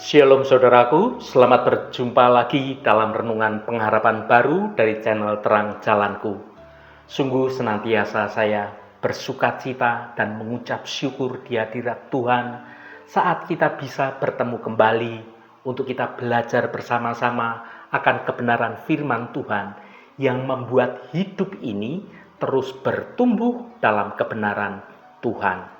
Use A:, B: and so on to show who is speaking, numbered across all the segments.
A: Shalom saudaraku, selamat berjumpa lagi dalam renungan pengharapan baru dari channel Terang Jalanku. Sungguh senantiasa saya bersukacita dan mengucap syukur di hadirat Tuhan saat kita bisa bertemu kembali untuk kita belajar bersama-sama akan kebenaran firman Tuhan yang membuat hidup ini terus bertumbuh dalam kebenaran Tuhan.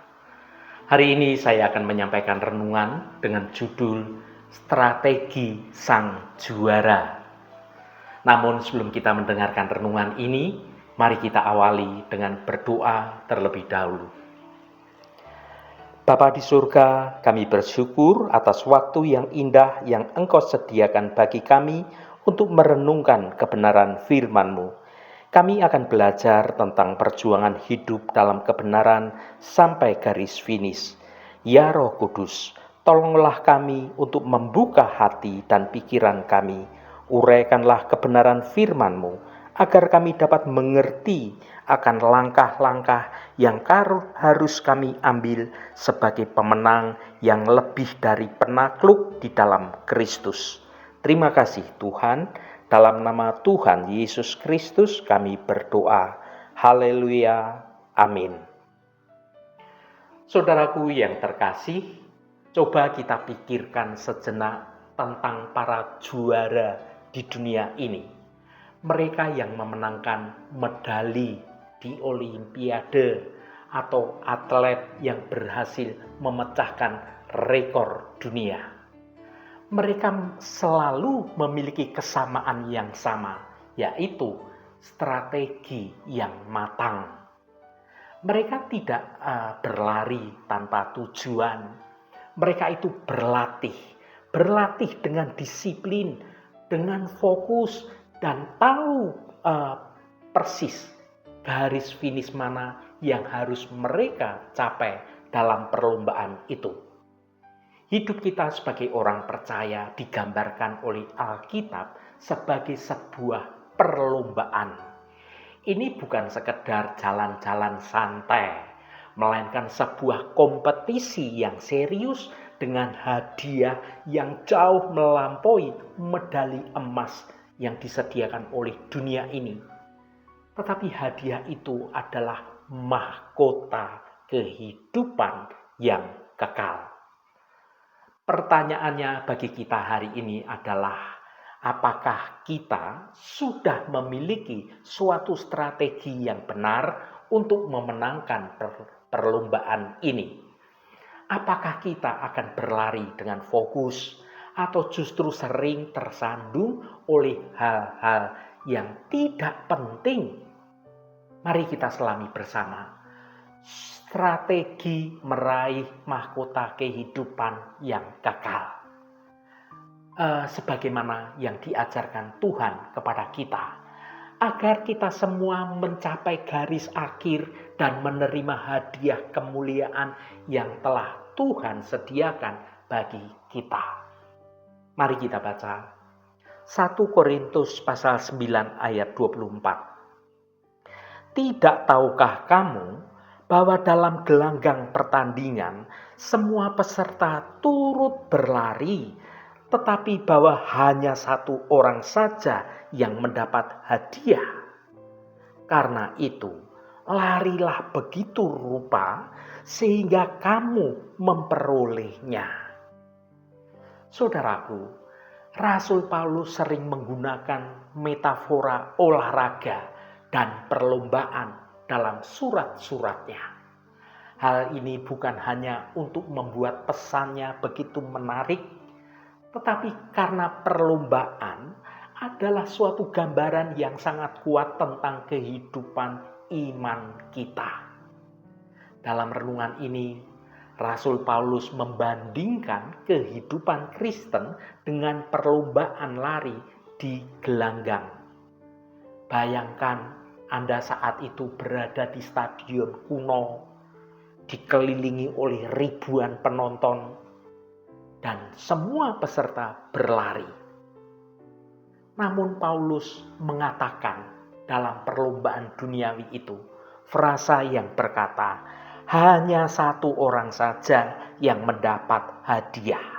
A: Hari ini saya akan menyampaikan renungan dengan judul Strategi Sang Juara. Namun sebelum kita mendengarkan renungan ini, mari kita awali dengan berdoa terlebih dahulu. Bapa di surga, kami bersyukur atas waktu yang indah yang Engkau sediakan bagi kami untuk merenungkan kebenaran firman-Mu. Kami akan belajar tentang perjuangan hidup dalam kebenaran sampai garis finish. Ya Roh Kudus, tolonglah kami untuk membuka hati dan pikiran kami. Uraikanlah kebenaran firman-Mu, agar kami dapat mengerti akan langkah-langkah yang harus kami ambil sebagai pemenang yang lebih dari penakluk di dalam Kristus. Terima kasih Tuhan. Dalam nama Tuhan Yesus Kristus kami berdoa. Haleluya. Amin. Saudaraku yang terkasih, coba kita pikirkan sejenak tentang para juara di dunia ini. Mereka yang memenangkan medali di Olimpiade atau atlet yang berhasil memecahkan rekor dunia. Mereka selalu memiliki kesamaan yang sama, yaitu strategi yang matang. Mereka tidak berlari tanpa tujuan. Mereka itu berlatih dengan disiplin, dengan fokus, dan tahu persis garis finish mana yang harus mereka capai dalam perlombaan itu. Hidup kita sebagai orang percaya digambarkan oleh Alkitab sebagai sebuah perlombaan. Ini bukan sekedar jalan-jalan santai, melainkan sebuah kompetisi yang serius dengan hadiah yang jauh melampaui medali emas yang disediakan oleh dunia ini. Tetapi hadiah itu adalah mahkota kehidupan yang kekal. Pertanyaannya bagi kita hari ini adalah, apakah kita sudah memiliki suatu strategi yang benar untuk memenangkan perlombaan ini? Apakah kita akan berlari dengan fokus atau justru sering tersandung oleh hal-hal yang tidak penting? Mari kita selami bersama strategi meraih mahkota kehidupan yang kekal. Sebagaimana yang diajarkan Tuhan kepada kita, agar kita semua mencapai garis akhir dan menerima hadiah kemuliaan yang telah Tuhan sediakan bagi kita. Mari kita baca 1 Korintus pasal 9 ayat 24. Tidak tahukah kamu bahwa dalam gelanggang pertandingan semua peserta turut berlari, tetapi bahwa hanya satu orang saja yang mendapat hadiah? Karena itu, larilah begitu rupa sehingga kamu memperolehnya. Saudaraku, Rasul Paulus sering menggunakan metafora olahraga dan perlombaan dalam surat-suratnya. Hal ini bukan hanya untuk membuat pesannya begitu menarik, tetapi karena perlombaan adalah suatu gambaran yang sangat kuat tentang kehidupan iman kita. Dalam renungan ini, Rasul Paulus membandingkan kehidupan Kristen dengan perlombaan lari di gelanggang. Bayangkan Anda saat itu berada di stadion kuno, dikelilingi oleh ribuan penonton, dan semua peserta berlari. Namun Paulus mengatakan dalam perlombaan duniawi itu, frasa yang berkata, hanya satu orang saja yang mendapat hadiah.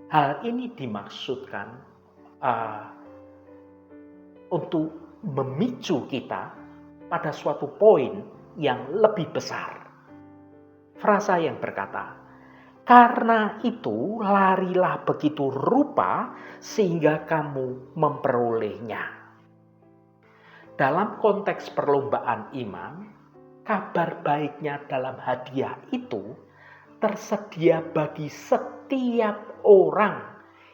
A: Hal ini dimaksudkan uh, untuk memicu kita pada suatu poin yang lebih besar. Frasa yang berkata, "Karena itu larilah begitu rupa sehingga kamu memperolehnya." Dalam konteks perlombaan iman, kabar baiknya dalam hadiah itu tersedia bagi setiap orang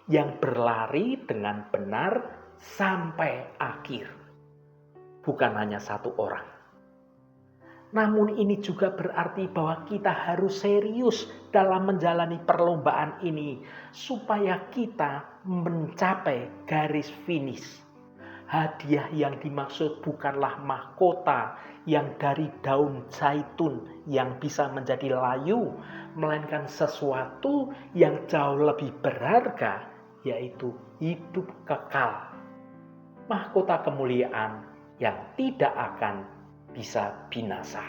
A: yang berlari dengan benar sampai akhir. Bukan hanya satu orang. Namun ini juga berarti bahwa kita harus serius dalam menjalani perlombaan ini supaya kita mencapai garis finish. Hadiah yang dimaksud bukanlah mahkota yang dari daun zaitun yang bisa menjadi layu, melainkan sesuatu yang jauh lebih berharga, yaitu hidup kekal. Mahkota kemuliaan yang tidak akan bisa binasa.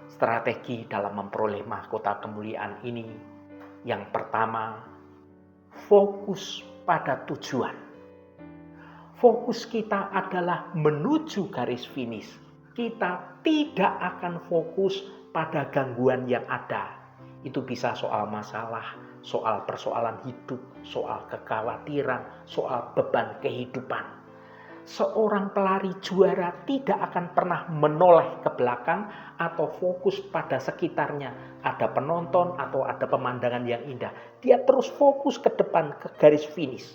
A: Strategi dalam memperoleh mahkota kemuliaan ini, yang pertama, fokus pada tujuan. Fokus kita adalah menuju garis finish. Kita tidak akan fokus pada gangguan yang ada. Itu bisa soal masalah, soal persoalan hidup, soal kekhawatiran, soal beban kehidupan. Seorang pelari juara tidak akan pernah menoleh ke belakang atau fokus pada sekitarnya. Ada penonton atau ada pemandangan yang indah. Dia terus fokus ke depan, ke garis finish.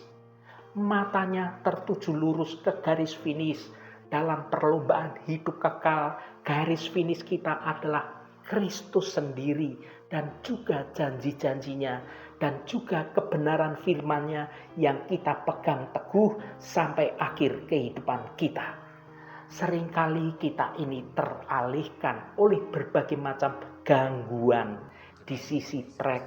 A: Matanya tertuju lurus ke garis finish. Dalam perlombaan hidup kekal, garis finish kita adalah Kristus sendiri dan juga janji-janjinya dan juga kebenaran firman-Nya yang kita pegang teguh sampai akhir kehidupan kita. Seringkali kita ini teralihkan oleh berbagai macam gangguan di sisi trek,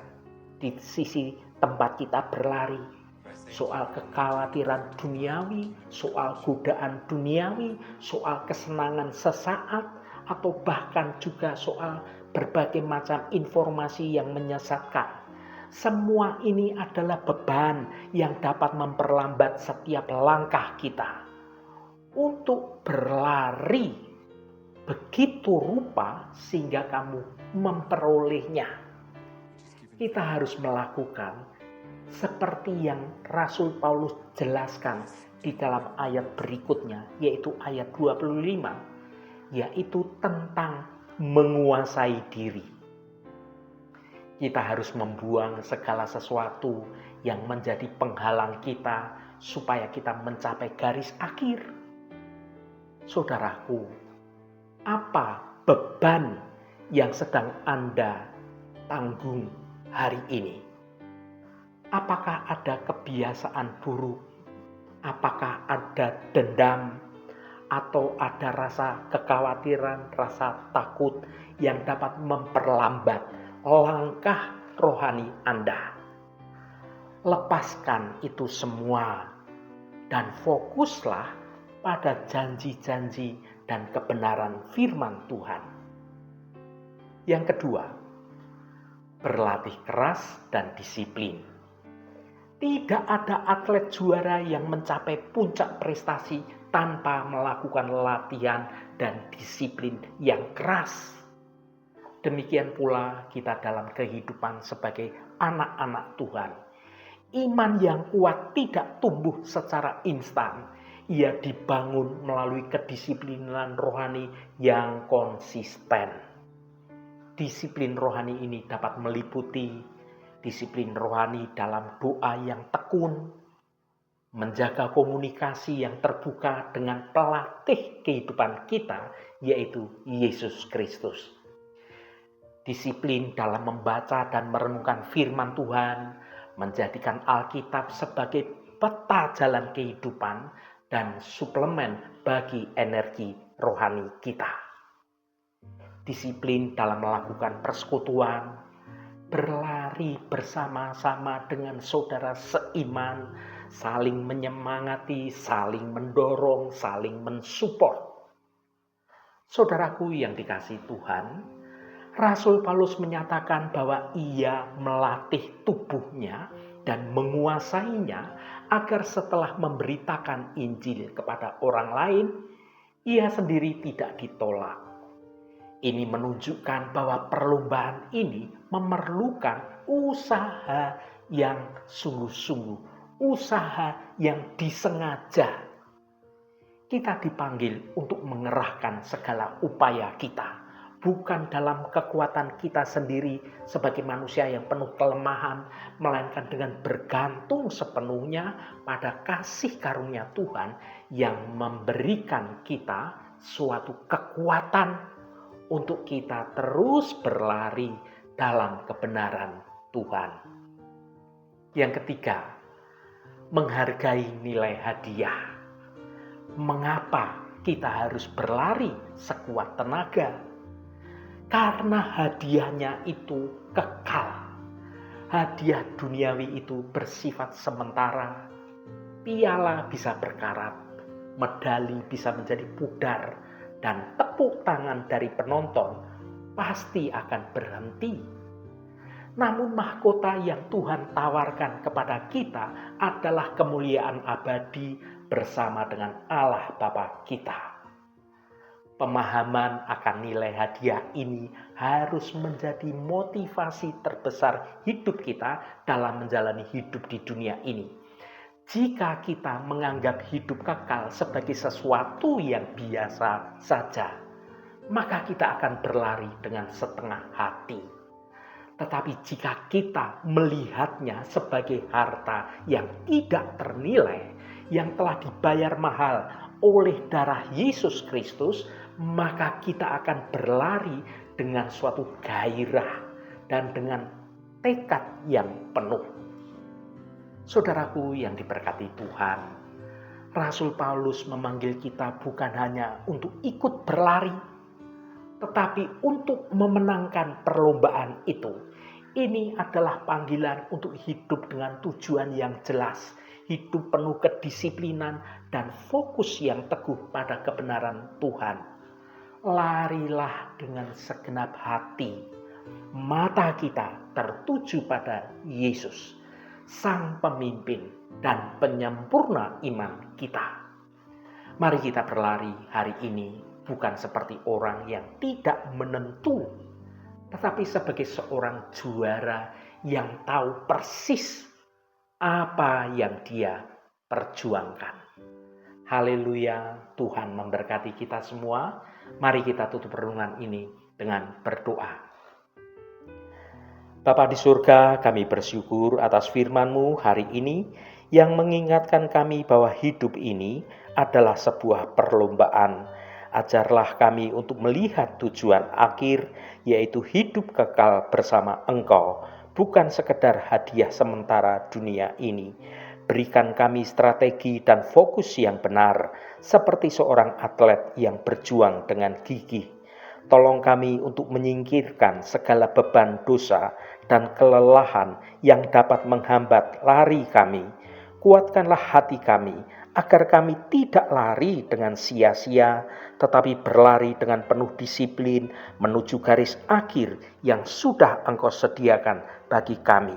A: di sisi tempat kita berlari. Soal kekhawatiran duniawi, soal godaan duniawi, soal kesenangan sesaat, atau bahkan juga soal berbagai macam informasi yang menyesatkan. Semua ini adalah beban yang dapat memperlambat setiap langkah kita. Untuk berlari begitu rupa sehingga kamu memperolehnya. Kita harus melakukan seperti yang Rasul Paulus jelaskan di dalam ayat berikutnya, yaitu ayat 25. Yaitu tentang menguasai diri. Kita harus membuang segala sesuatu yang menjadi penghalang kita supaya kita mencapai garis akhir. Saudaraku, apa beban yang sedang Anda tanggung hari ini? Apakah ada kebiasaan buruk? Apakah ada dendam? Atau ada rasa kekhawatiran, rasa takut yang dapat memperlambat langkah rohani Anda? Lepaskan itu semua dan fokuslah pada janji-janji dan kebenaran firman Tuhan. Yang kedua, berlatih keras dan disiplin. Tidak ada atlet juara yang mencapai puncak prestasi tanpa melakukan latihan dan disiplin yang keras. Demikian pula kita dalam kehidupan sebagai anak-anak Tuhan. Iman yang kuat tidak tumbuh secara instan. Ia dibangun melalui kedisiplinan rohani yang konsisten. Disiplin rohani ini dapat meliputi disiplin rohani dalam doa yang tekun, menjaga komunikasi yang terbuka dengan pelatih kehidupan kita, yaitu Yesus Kristus. Disiplin dalam membaca dan merenungkan firman Tuhan, menjadikan Alkitab sebagai peta jalan kehidupan dan suplemen bagi energi rohani kita. Disiplin dalam melakukan persekutuan, berlari bersama-sama dengan saudara seiman, saling menyemangati, saling mendorong, saling mensupport. Saudaraku yang dikasihi Tuhan, Rasul Paulus menyatakan bahwa ia melatih tubuhnya dan menguasainya agar setelah memberitakan Injil kepada orang lain, ia sendiri tidak ditolak. Ini menunjukkan bahwa perlombaan ini memerlukan usaha yang sungguh-sungguh, usaha yang disengaja. Kita dipanggil untuk mengerahkan segala upaya kita, bukan dalam kekuatan kita sendiri sebagai manusia yang penuh kelemahan, melainkan dengan bergantung sepenuhnya pada kasih karunia Tuhan yang memberikan kita suatu kekuatan untuk kita terus berlari dalam kebenaran Tuhan. Yang ketiga, menghargai nilai hadiah. Mengapa kita harus berlari sekuat tenaga? Karena hadiahnya itu kekal. Hadiah duniawi itu bersifat sementara. Piala bisa berkarat, medali bisa menjadi pudar, dan tepuk tangan dari penonton pasti akan berhenti. Namun mahkota yang Tuhan tawarkan kepada kita adalah kemuliaan abadi bersama dengan Allah Bapa kita. Pemahaman akan nilai hadiah ini harus menjadi motivasi terbesar hidup kita dalam menjalani hidup di dunia ini. Jika kita menganggap hidup kekal sebagai sesuatu yang biasa saja, maka kita akan berlari dengan setengah hati. Tetapi jika kita melihatnya sebagai harta yang tidak ternilai, yang telah dibayar mahal oleh darah Yesus Kristus, maka kita akan berlari dengan suatu gairah dan dengan tekad yang penuh. Saudaraku yang diberkati Tuhan, Rasul Paulus memanggil kita bukan hanya untuk ikut berlari, tetapi untuk memenangkan perlombaan itu. Ini adalah panggilan untuk hidup dengan tujuan yang jelas, hidup penuh kedisiplinan dan fokus yang teguh pada kebenaran Tuhan. Larilah dengan segenap hati, mata kita tertuju pada Yesus, Sang Pemimpin dan penyempurna iman kita. Mari kita berlari hari ini bukan seperti orang yang tidak menentu, tetapi sebagai seorang juara yang tahu persis apa yang dia perjuangkan. Haleluya, Tuhan memberkati kita semua. Mari kita tutup renungan ini dengan berdoa. Bapa di surga, kami bersyukur atas firman-Mu hari ini yang mengingatkan kami bahwa hidup ini adalah sebuah perlombaan. Ajarlah kami untuk melihat tujuan akhir, yaitu hidup kekal bersama Engkau, bukan sekedar hadiah sementara dunia ini. Berikan kami strategi dan fokus yang benar, seperti seorang atlet yang berjuang dengan gigih. Tolong kami untuk menyingkirkan segala beban dosa dan kelelahan yang dapat menghambat lari kami. Kuatkanlah hati kami agar kami tidak lari dengan sia-sia, tetapi berlari dengan penuh disiplin menuju garis akhir yang sudah Engkau sediakan bagi kami.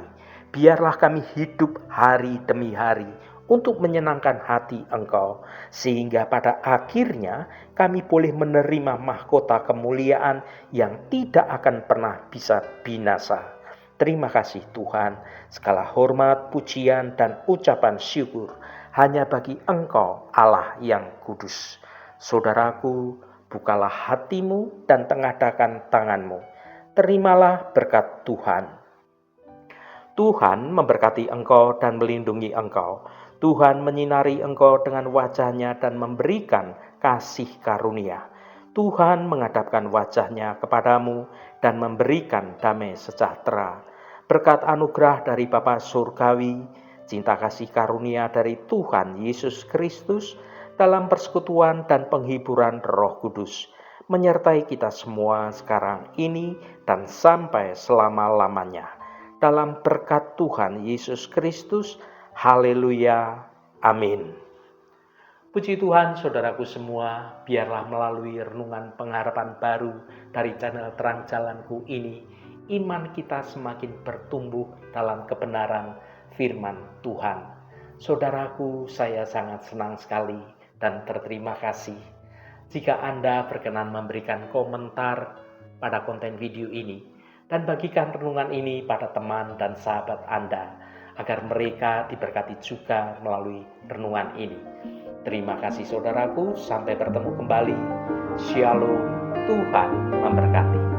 A: Biarlah kami hidup hari demi hari untuk menyenangkan hati Engkau, sehingga pada akhirnya kami boleh menerima mahkota kemuliaan yang tidak akan pernah bisa binasa. Terima kasih Tuhan, segala hormat, pujian, dan ucapan syukur hanya bagi Engkau Allah yang kudus. Saudaraku, bukalah hatimu dan tengadakan tanganmu. Terimalah berkat Tuhan. Tuhan memberkati engkau dan melindungi engkau. Tuhan menyinari engkau dengan wajah-Nya dan memberikan kasih karunia. Tuhan menghadapkan wajah-Nya kepadamu dan memberikan damai sejahtera. Berkat anugerah dari Bapa Surgawi, cinta kasih karunia dari Tuhan Yesus Kristus, dalam persekutuan dan penghiburan Roh Kudus, menyertai kita semua sekarang ini dan sampai selama-lamanya. Dalam berkat Tuhan Yesus Kristus, haleluya, amin. Puji Tuhan, saudaraku semua, biarlah melalui renungan pengharapan baru dari channel Terang Jalanku ini, iman kita semakin bertumbuh dalam kebenaran firman Tuhan. Saudaraku, saya sangat senang sekali dan berterima kasih jika Anda berkenan memberikan komentar pada konten video ini dan bagikan renungan ini pada teman dan sahabat Anda, agar mereka diberkati juga melalui renungan ini. Terima kasih saudaraku, sampai bertemu kembali. Shalom, Tuhan memberkati.